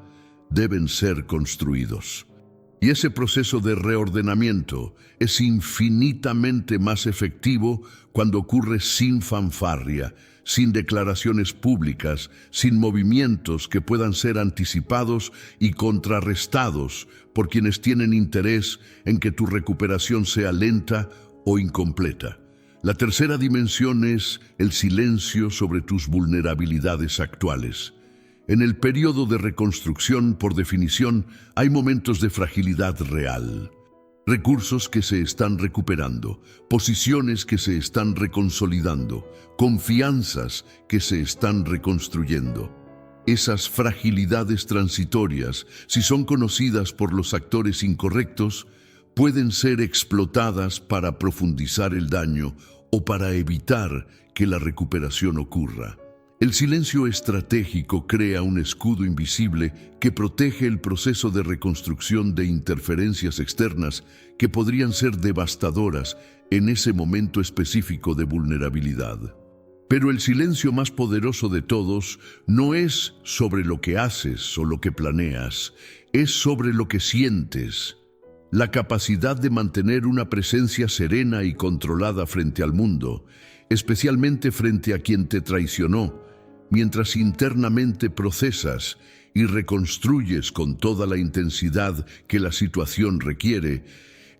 deben ser construidos. Y ese proceso de reordenamiento es infinitamente más efectivo cuando ocurre sin fanfarria, sin declaraciones públicas, sin movimientos que puedan ser anticipados y contrarrestados por quienes tienen interés en que tu recuperación sea lenta o incompleta. La tercera dimensión es el silencio sobre tus vulnerabilidades actuales. En el periodo de reconstrucción, por definición, hay momentos de fragilidad real. Recursos que se están recuperando, posiciones que se están reconsolidando, confianzas que se están reconstruyendo. Esas fragilidades transitorias, si son conocidas por los actores incorrectos, pueden ser explotadas para profundizar el daño o para evitar que la recuperación ocurra. El silencio estratégico crea un escudo invisible que protege el proceso de reconstrucción de interferencias externas que podrían ser devastadoras en ese momento específico de vulnerabilidad. Pero el silencio más poderoso de todos no es sobre lo que haces o lo que planeas, es sobre lo que sientes. La capacidad de mantener una presencia serena y controlada frente al mundo, especialmente frente a quien te traicionó, mientras internamente procesas y reconstruyes con toda la intensidad que la situación requiere,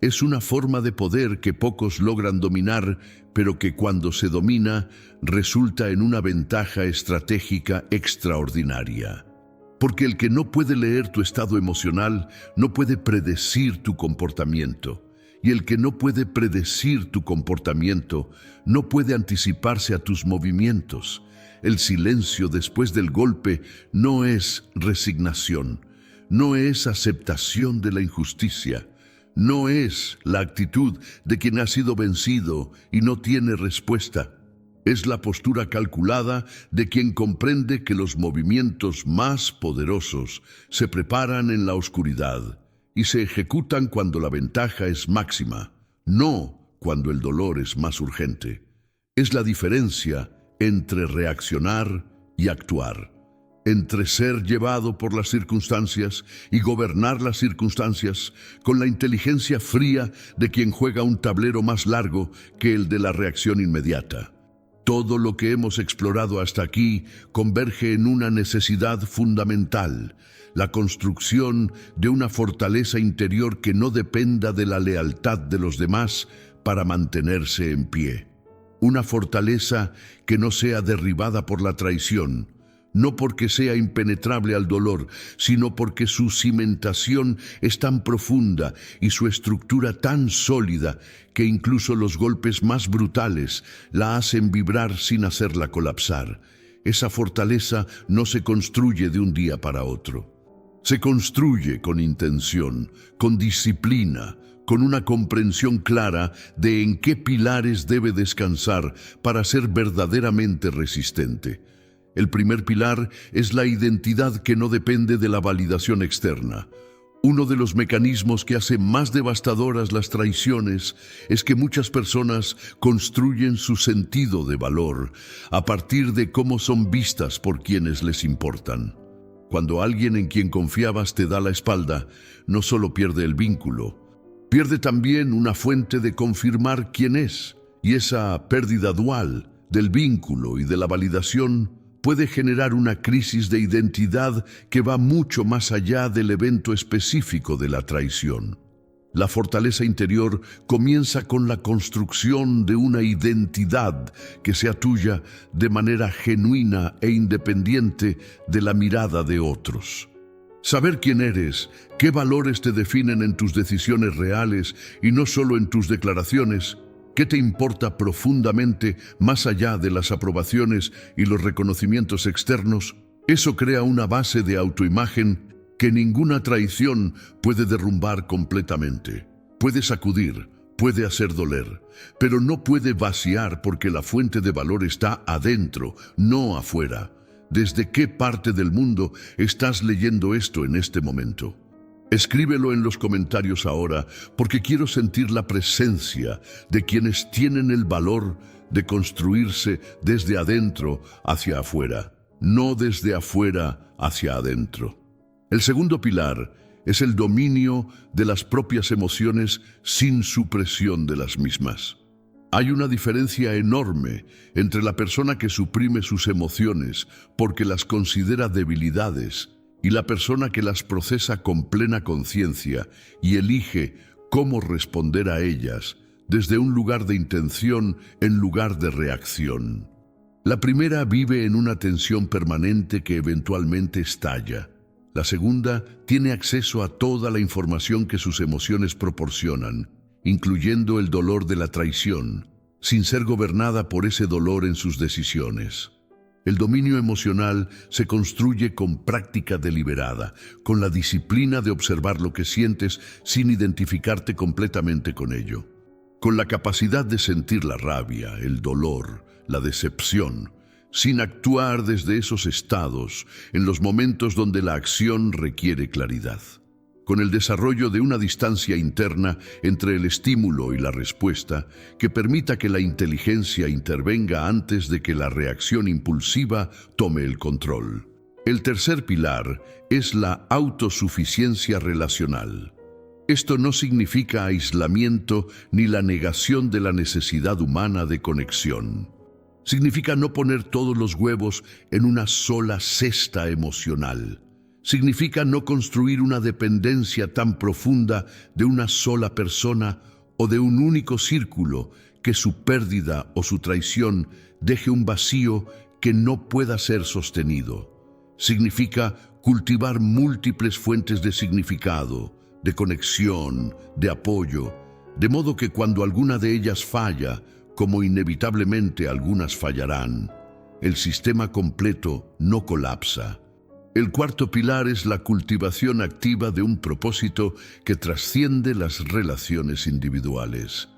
es una forma de poder que pocos logran dominar, pero que cuando se domina resulta en una ventaja estratégica extraordinaria. Porque el que no puede leer tu estado emocional no puede predecir tu comportamiento. Y el que no puede predecir tu comportamiento no puede anticiparse a tus movimientos. El silencio después del golpe no es resignación, no es aceptación de la injusticia, no es la actitud de quien ha sido vencido y no tiene respuesta. Es la postura calculada de quien comprende que los movimientos más poderosos se preparan en la oscuridad y se ejecutan cuando la ventaja es máxima, no cuando el dolor es más urgente. Es la diferencia entre reaccionar y actuar, entre ser llevado por las circunstancias y gobernar las circunstancias con la inteligencia fría de quien juega un tablero más largo que el de la reacción inmediata. Todo lo que hemos explorado hasta aquí converge en una necesidad fundamental: la construcción de una fortaleza interior que no dependa de la lealtad de los demás para mantenerse en pie. Una fortaleza que no sea derribada por la traición, no porque sea impenetrable al dolor, sino porque su cimentación es tan profunda y su estructura tan sólida que incluso los golpes más brutales la hacen vibrar sin hacerla colapsar. Esa fortaleza no se construye de un día para otro. Se construye con intención, con disciplina, con una comprensión clara de en qué pilares debe descansar para ser verdaderamente resistente. El primer pilar es la identidad que no depende de la validación externa. Uno de los mecanismos que hace más devastadoras las traiciones es que muchas personas construyen su sentido de valor a partir de cómo son vistas por quienes les importan. Cuando alguien en quien confiabas te da la espalda, no solo pierde el vínculo, pierde también una fuente de confirmar quién es, y esa pérdida dual del vínculo y de la validación puede generar una crisis de identidad que va mucho más allá del evento específico de la traición. La fortaleza interior comienza con la construcción de una identidad que sea tuya de manera genuina e independiente de la mirada de otros. Saber quién eres, qué valores te definen en tus decisiones reales y no solo en tus declaraciones, qué te importa profundamente más allá de las aprobaciones y los reconocimientos externos, eso crea una base de autoimagen que ninguna traición puede derrumbar completamente. Puede sacudir, puede hacer doler, pero no puede vaciar porque la fuente de valor está adentro, no afuera. ¿Desde qué parte del mundo estás leyendo esto en este momento? Escríbelo en los comentarios ahora, porque quiero sentir la presencia de quienes tienen el valor de construirse desde adentro hacia afuera, no desde afuera hacia adentro. El segundo pilar es el dominio de las propias emociones sin supresión de las mismas. Hay una diferencia enorme entre la persona que suprime sus emociones porque las considera debilidades y la persona que las procesa con plena conciencia y elige cómo responder a ellas desde un lugar de intención en lugar de reacción. La primera vive en una tensión permanente que eventualmente estalla. La segunda tiene acceso a toda la información que sus emociones proporcionan, incluyendo el dolor de la traición, sin ser gobernada por ese dolor en sus decisiones. El dominio emocional se construye con práctica deliberada, con la disciplina de observar lo que sientes sin identificarte completamente con ello, con la capacidad de sentir la rabia, el dolor, la decepción, sin actuar desde esos estados en los momentos donde la acción requiere claridad, con el desarrollo de una distancia interna entre el estímulo y la respuesta que permita que la inteligencia intervenga antes de que la reacción impulsiva tome el control. El tercer pilar es la autosuficiencia relacional. Esto no significa aislamiento ni la negación de la necesidad humana de conexión. Significa no poner todos los huevos en una sola cesta emocional. Significa no construir una dependencia tan profunda de una sola persona o de un único círculo que su pérdida o su traición deje un vacío que no pueda ser sostenido. Significa cultivar múltiples fuentes de significado, de conexión, de apoyo, de modo que cuando alguna de ellas falla, como inevitablemente algunas fallarán, el sistema completo no colapsa. El cuarto pilar es la cultivación activa de un propósito que trasciende las relaciones individuales.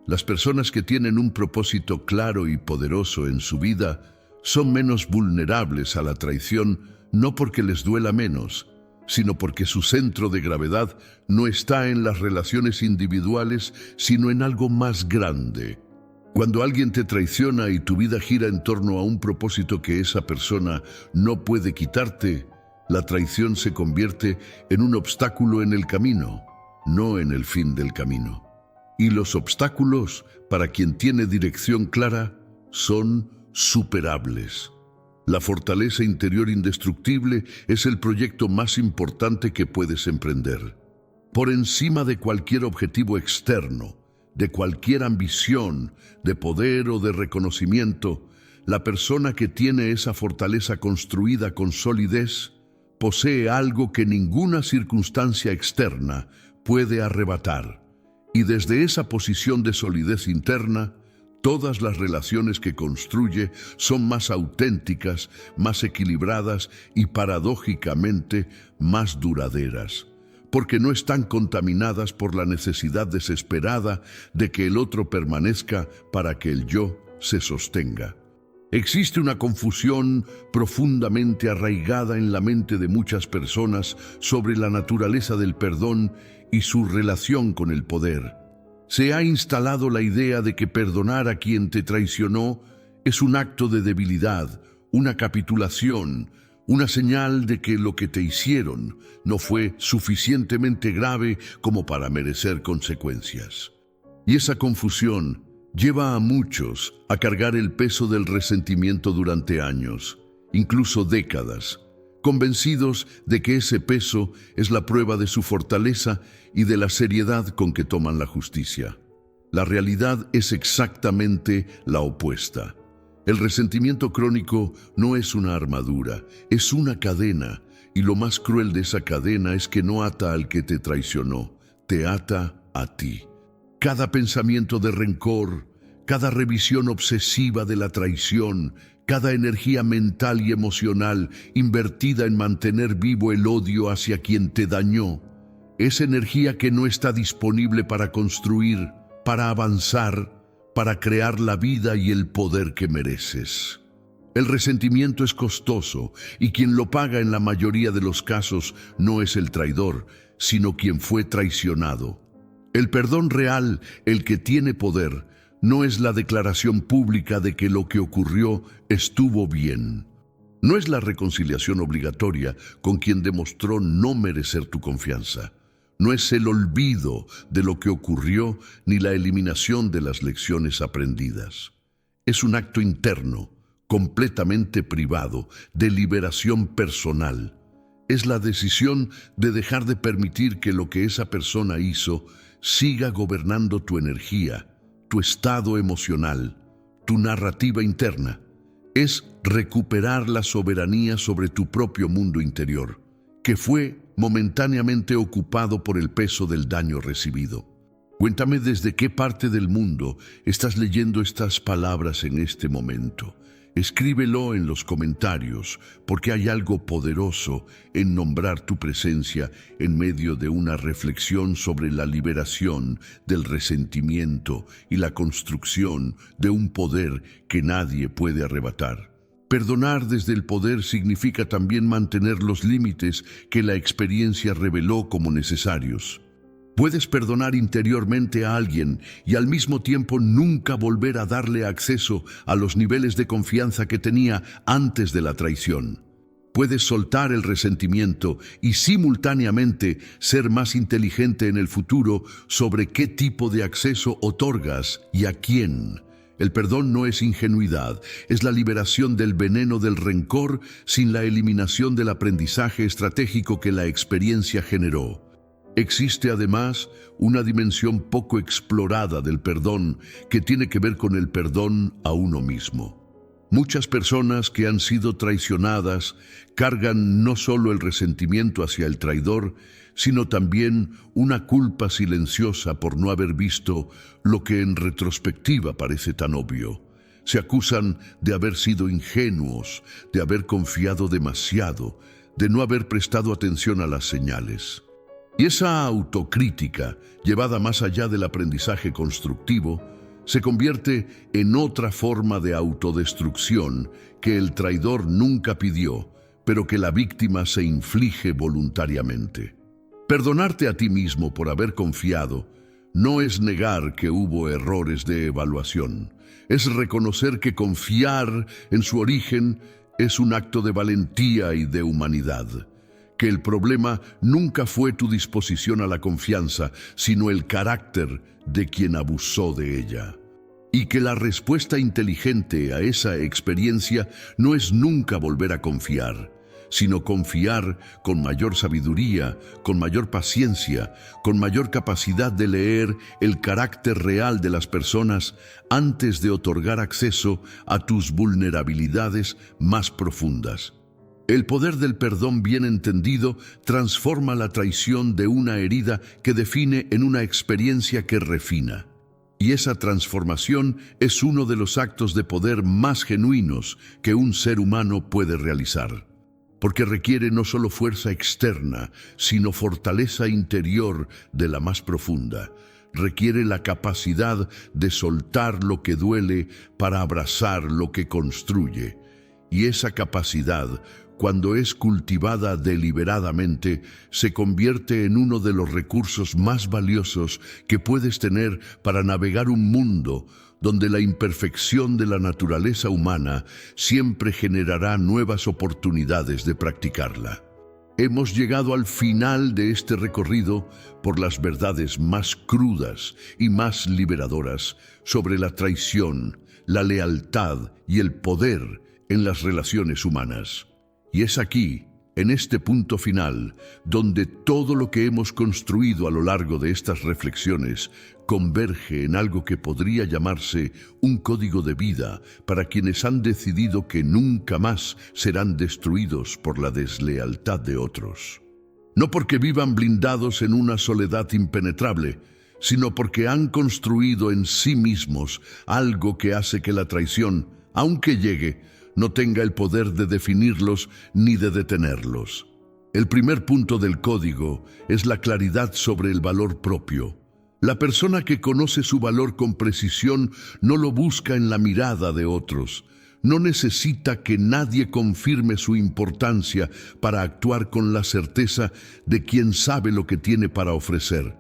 Las personas que tienen un propósito claro y poderoso en su vida son menos vulnerables a la traición, no porque les duela menos, sino porque su centro de gravedad no está en las relaciones individuales, sino en algo más grande. Cuando alguien te traiciona y tu vida gira en torno a un propósito que esa persona no puede quitarte, la traición se convierte en un obstáculo en el camino, no en el fin del camino. Y los obstáculos, para quien tiene dirección clara, son superables. La fortaleza interior indestructible es el proyecto más importante que puedes emprender. Por encima de cualquier objetivo externo, de cualquier ambición, de poder o de reconocimiento, la persona que tiene esa fortaleza construida con solidez posee algo que ninguna circunstancia externa puede arrebatar. Y desde esa posición de solidez interna, todas las relaciones que construye son más auténticas, más equilibradas y paradójicamente más duraderas, porque no están contaminadas por la necesidad desesperada de que el otro permanezca para que el yo se sostenga. Existe una confusión profundamente arraigada en la mente de muchas personas sobre la naturaleza del perdón y su relación con el poder. Se ha instalado la idea de que perdonar a quien te traicionó es un acto de debilidad, una capitulación, una señal de que lo que te hicieron no fue suficientemente grave como para merecer consecuencias. Y esa confusión lleva a muchos a cargar el peso del resentimiento durante años, incluso décadas, convencidos de que ese peso es la prueba de su fortaleza y de la seriedad con que toman la justicia. La realidad es exactamente la opuesta. El resentimiento crónico no es una armadura, es una cadena, y lo más cruel de esa cadena es que no ata al que te traicionó, te ata a ti. Cada pensamiento de rencor, cada revisión obsesiva de la traición, cada energía mental y emocional invertida en mantener vivo el odio hacia quien te dañó, es energía que no está disponible para construir, para avanzar, para crear la vida y el poder que mereces. El resentimiento es costoso y quien lo paga en la mayoría de los casos no es el traidor, sino quien fue traicionado. El perdón real, el que tiene poder, no es la declaración pública de que lo que ocurrió estuvo bien. No es la reconciliación obligatoria con quien demostró no merecer tu confianza. No es el olvido de lo que ocurrió ni la eliminación de las lecciones aprendidas. Es un acto interno, completamente privado, de liberación personal. Es la decisión de dejar de permitir que lo que esa persona hizo siga gobernando tu energía, tu estado emocional, tu narrativa interna. Es recuperar la soberanía sobre tu propio mundo interior, que fue momentáneamente ocupado por el peso del daño recibido. Cuéntame desde qué parte del mundo estás leyendo estas palabras en este momento. Escríbelo en los comentarios, porque hay algo poderoso en nombrar tu presencia en medio de una reflexión sobre la liberación del resentimiento y la construcción de un poder que nadie puede arrebatar. Perdonar desde el poder significa también mantener los límites que la experiencia reveló como necesarios. Puedes perdonar interiormente a alguien y al mismo tiempo nunca volver a darle acceso a los niveles de confianza que tenía antes de la traición. Puedes soltar el resentimiento y simultáneamente ser más inteligente en el futuro sobre qué tipo de acceso otorgas y a quién. El perdón no es ingenuidad, es la liberación del veneno del rencor sin la eliminación del aprendizaje estratégico que la experiencia generó. Existe además una dimensión poco explorada del perdón que tiene que ver con el perdón a uno mismo. Muchas personas que han sido traicionadas cargan no solo el resentimiento hacia el traidor, sino también una culpa silenciosa por no haber visto lo que en retrospectiva parece tan obvio. Se acusan de haber sido ingenuos, de haber confiado demasiado, de no haber prestado atención a las señales. Y esa autocrítica, llevada más allá del aprendizaje constructivo, se convierte en otra forma de autodestrucción que el traidor nunca pidió, pero que la víctima se inflige voluntariamente. Perdonarte a ti mismo por haber confiado no es negar que hubo errores de evaluación, es reconocer que confiar en su origen es un acto de valentía y de humanidad. Que el problema nunca fue tu disposición a la confianza, sino el carácter de quien abusó de ella. Y que la respuesta inteligente a esa experiencia no es nunca volver a confiar, sino confiar con mayor sabiduría, con mayor paciencia, con mayor capacidad de leer el carácter real de las personas antes de otorgar acceso a tus vulnerabilidades más profundas. El poder del perdón bien entendido transforma la traición de una herida que define en una experiencia que refina. Y esa transformación es uno de los actos de poder más genuinos que un ser humano puede realizar. Porque requiere no solo fuerza externa, sino fortaleza interior de la más profunda. Requiere la capacidad de soltar lo que duele para abrazar lo que construye. Y esa capacidad, cuando es cultivada deliberadamente, se convierte en uno de los recursos más valiosos que puedes tener para navegar un mundo donde la imperfección de la naturaleza humana siempre generará nuevas oportunidades de practicarla. Hemos llegado al final de este recorrido por las verdades más crudas y más liberadoras sobre la traición, la lealtad y el poder en las relaciones humanas. Y es aquí, en este punto final, donde todo lo que hemos construido a lo largo de estas reflexiones converge en algo que podría llamarse un código de vida para quienes han decidido que nunca más serán destruidos por la deslealtad de otros. No porque vivan blindados en una soledad impenetrable, sino porque han construido en sí mismos algo que hace que la traición, aunque llegue, no tenga el poder de definirlos ni de detenerlos. El primer punto del código es la claridad sobre el valor propio. La persona que conoce su valor con precisión no lo busca en la mirada de otros. No necesita que nadie confirme su importancia para actuar con la certeza de quien sabe lo que tiene para ofrecer.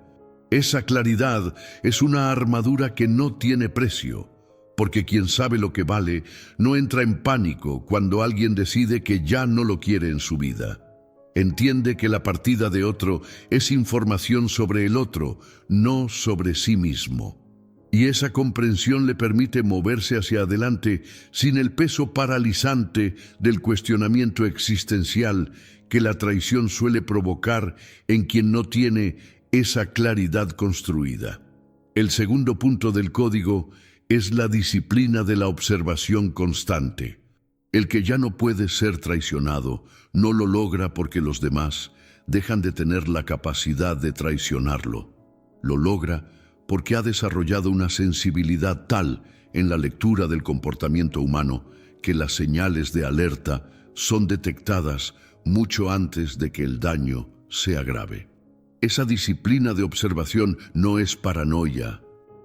Esa claridad es una armadura que no tiene precio. Porque quien sabe lo que vale no entra en pánico cuando alguien decide que ya no lo quiere en su vida. Entiende que la partida de otro es información sobre el otro, no sobre sí mismo. Y esa comprensión le permite moverse hacia adelante sin el peso paralizante del cuestionamiento existencial que la traición suele provocar en quien no tiene esa claridad construida. El segundo punto del código es la disciplina de la observación constante. El que ya no puede ser traicionado no lo logra porque los demás dejan de tener la capacidad de traicionarlo. Lo logra porque ha desarrollado una sensibilidad tal en la lectura del comportamiento humano que las señales de alerta son detectadas mucho antes de que el daño sea grave. Esa disciplina de observación no es paranoia.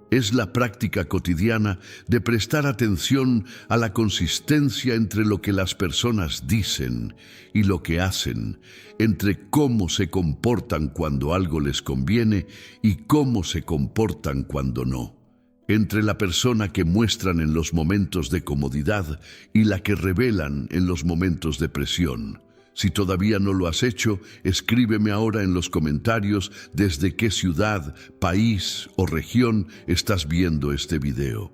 Es la práctica cotidiana de prestar atención a la consistencia entre lo que las personas dicen y lo que hacen, entre cómo se comportan cuando algo les conviene y cómo se comportan cuando no, entre la persona que muestran en los momentos de comodidad y la que revelan en los momentos de presión. Si todavía no lo has hecho, escríbeme ahora en los comentarios desde qué ciudad, país o región estás viendo este video.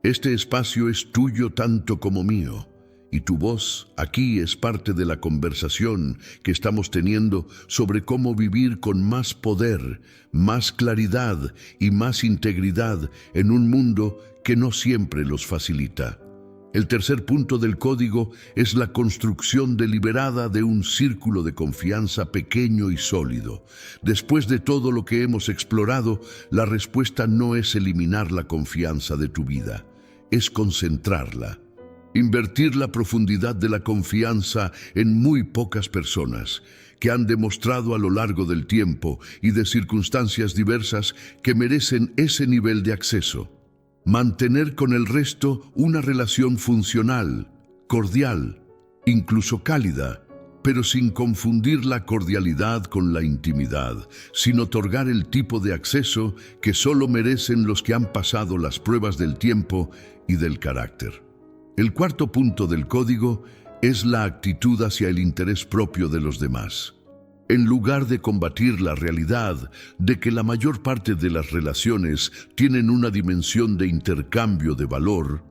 Este espacio es tuyo tanto como mío, y tu voz aquí es parte de la conversación que estamos teniendo sobre cómo vivir con más poder, más claridad y más integridad en un mundo que no siempre los facilita. El tercer punto del código es la construcción deliberada de un círculo de confianza pequeño y sólido. Después de todo lo que hemos explorado, la respuesta no es eliminar la confianza de tu vida, es concentrarla. Invertir la profundidad de la confianza en muy pocas personas que han demostrado a lo largo del tiempo y de circunstancias diversas que merecen ese nivel de acceso. Mantener con el resto una relación funcional, cordial, incluso cálida, pero sin confundir la cordialidad con la intimidad, sin otorgar el tipo de acceso que solo merecen los que han pasado las pruebas del tiempo y del carácter. El cuarto punto del código es la actitud hacia el interés propio de los demás. En lugar de combatir la realidad de que la mayor parte de las relaciones tienen una dimensión de intercambio de valor,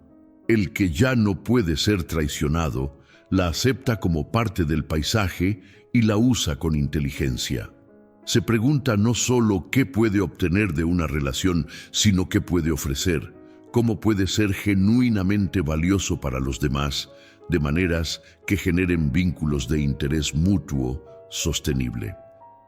el que ya no puede ser traicionado la acepta como parte del paisaje y la usa con inteligencia. Se pregunta no solo qué puede obtener de una relación, sino qué puede ofrecer, cómo puede ser genuinamente valioso para los demás, de maneras que generen vínculos de interés mutuo sostenible.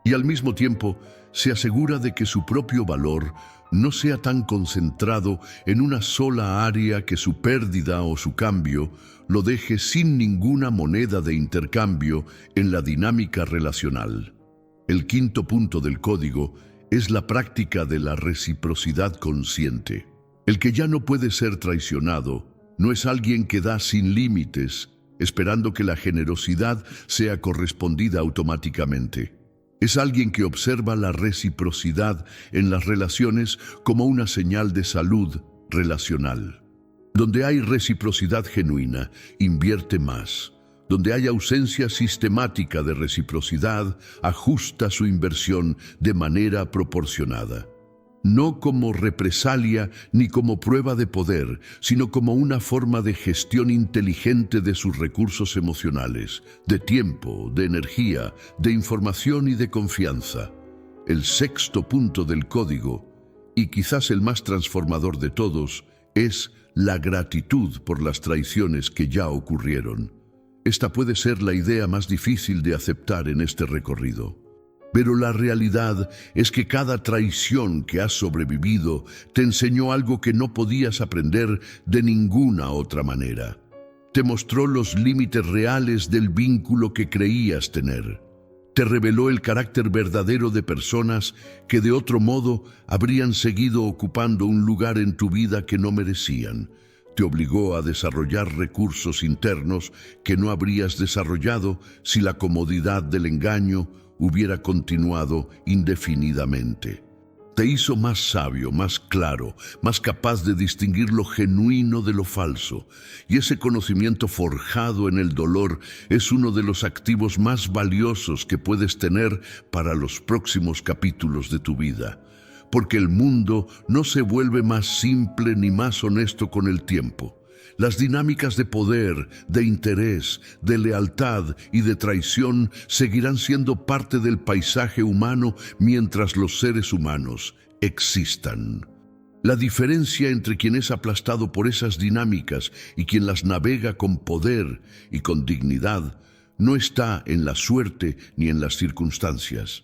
Y al mismo tiempo se asegura de que su propio valor no sea tan concentrado en una sola área que su pérdida o su cambio lo deje sin ninguna moneda de intercambio en la dinámica relacional. El quinto punto del código es la práctica de la reciprocidad consciente. El que ya no puede ser traicionado no es alguien que da sin límites, esperando que la generosidad sea correspondida automáticamente. Es alguien que observa la reciprocidad en las relaciones como una señal de salud relacional. Donde hay reciprocidad genuina, invierte más. Donde hay ausencia sistemática de reciprocidad, ajusta su inversión de manera proporcionada. No como represalia ni como prueba de poder, sino como una forma de gestión inteligente de sus recursos emocionales, de tiempo, de energía, de información y de confianza. El sexto punto del código, y quizás el más transformador de todos, es la gratitud por las traiciones que ya ocurrieron. Esta puede ser la idea más difícil de aceptar en este recorrido. Pero la realidad es que cada traición que has sobrevivido te enseñó algo que no podías aprender de ninguna otra manera. Te mostró los límites reales del vínculo que creías tener. Te reveló el carácter verdadero de personas que de otro modo habrían seguido ocupando un lugar en tu vida que no merecían. Te obligó a desarrollar recursos internos que no habrías desarrollado si la comodidad del engaño hubiera continuado indefinidamente. Te hizo más sabio, más claro, más capaz de distinguir lo genuino de lo falso. Y ese conocimiento forjado en el dolor es uno de los activos más valiosos que puedes tener para los próximos capítulos de tu vida. Porque el mundo no se vuelve más simple ni más honesto con el tiempo. Las dinámicas de poder, de interés, de lealtad y de traición seguirán siendo parte del paisaje humano mientras los seres humanos existan. La diferencia entre quien es aplastado por esas dinámicas y quien las navega con poder y con dignidad no está en la suerte ni en las circunstancias.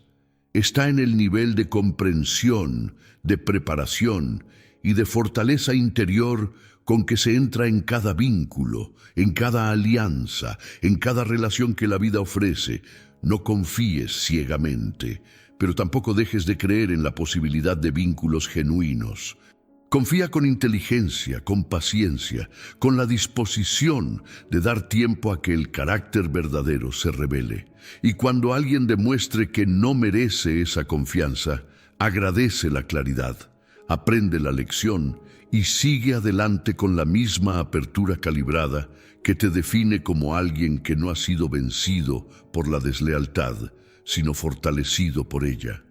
Está en el nivel de comprensión, de preparación y de fortaleza interior con que se entra en cada vínculo, en cada alianza, en cada relación que la vida ofrece. No confíes ciegamente, pero tampoco dejes de creer en la posibilidad de vínculos genuinos. Confía con inteligencia, con paciencia, con la disposición de dar tiempo a que el carácter verdadero se revele. Y cuando alguien demuestre que no merece esa confianza, agradece la claridad, aprende la lección y sigue adelante con la misma apertura calibrada que te define como alguien que no ha sido vencido por la deslealtad, sino fortalecido por ella.